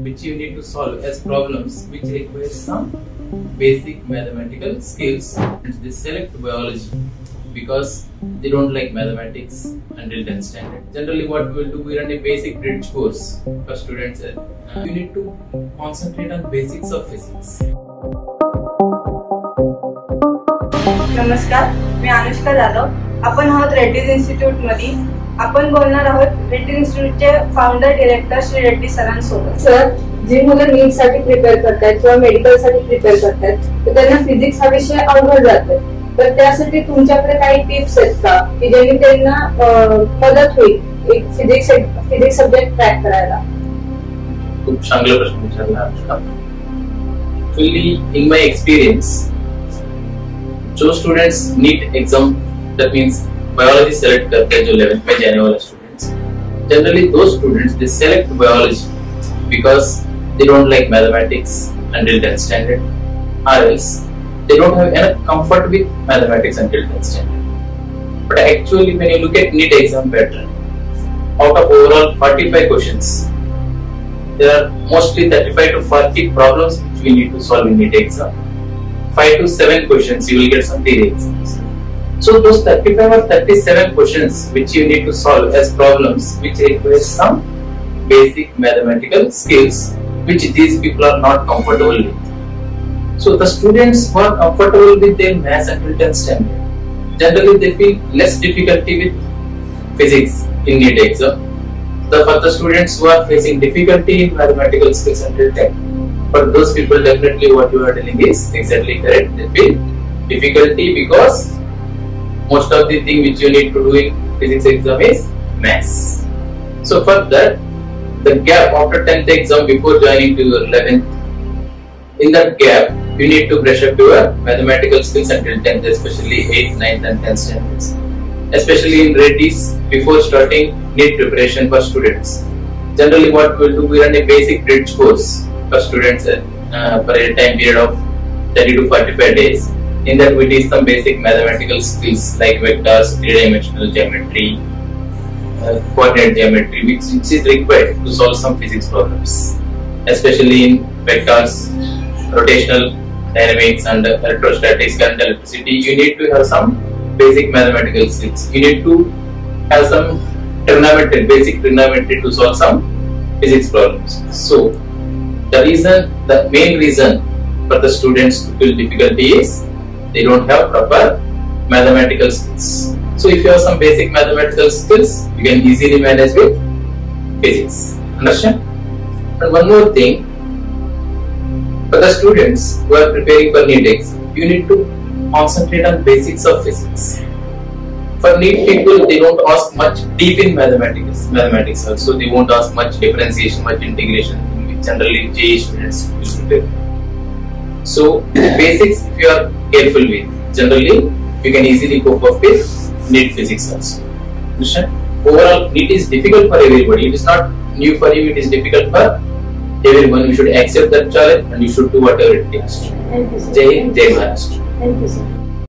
which you need to solve as problems which require some basic mathematical skills. They select biology because they don't like mathematics until 10th standard. Generally what we will do, we run a basic bridge course for students. You need to concentrate on basics of physics. नमस्कार, मी अनुष्का जाधव. आपण आहोत Reddy's institute मध्ये. आपण बोलणार आहोत रेड्डी इन्स्टिट्यूटचे founder director Shri Reddy सरांसोबत. Sir, जी मुलं नीट साठी प्रिपेअर करतात किंवा मेडिकल साठी प्रिपेअर करतात तर त्यांना फिजिक्स हा विषय अवघड जातो. तर त्यासाठी तुमच्याकडे काही टिप्स आहेत का की ज्यांनी त्यांना मदत होईल एक फिजिक्स सब्जेक्ट क्रॅक करायला? खूप चांगला प्रश्न विचारला Anushka. Actually in my experience, जो students NEET exam that means biology select करते हैं जो 11th में जाने वाले students, generally those students they select biology because they don't like mathematics until 10th standard, or else they don't have enough comfort with mathematics until 10th standard. But actually when you look at NEET exam pattern, out of overall 45 questions, there are mostly 35 to 40 problems which we need to solve in NEET exam. 5 to 7 questions you will get some theory exams. So those 35 or 37 questions which you need to solve as problems which require some basic mathematical skills which these people are not comfortable with. So the students who are comfortable with their maths until 10th standard, generally they feel less difficulty with physics in NEET exam. For the students who are facing difficulty in mathematical skills until 10th, for those people definitely what you are telling is exactly correct. They feel difficulty because most of the thing which you need to do in physics exam is maths. So for that, the gap after 10th exam before joining to your 11th, in that gap you need to brush up your mathematical skills until 10th, especially 8th, 9th and 10th standards. Especially in Reddy's, before starting NEET preparation for students, generally what we will do, we run a basic bridge course for students for a time period of 30 to 45 days. In that we teach some basic mathematical skills like vectors, three-dimensional geometry, coordinate geometry, which is required to solve some physics problems. Especially in vectors, rotational dynamics and electrostatics, current, electricity, you need to have some basic mathematical skills. You need to have some trigonometry, basic trigonometry to solve some physics problems. So the main reason for the students to feel difficulty is they don't have proper mathematical skills. So if you have some basic mathematical skills, you can easily manage with physics. Understand? And one more thing, for the students who are preparing for NEET exam, you need to concentrate on basics of physics. For NEET people, they don't ask much deep in mathematics also. They won't ask much differentiation, much integration, which generally JEE students will prepare. So basics, if you are careful with, generally you can easily cope up with NEET physics also. Understand? Overall, NEET is difficult for everybody. It is not new for you. It is difficult for everyone. You should accept that challenge and you should do whatever it takes. Thank you, sir. Jai Hind, Jai Maharashtra. Thank you, sir.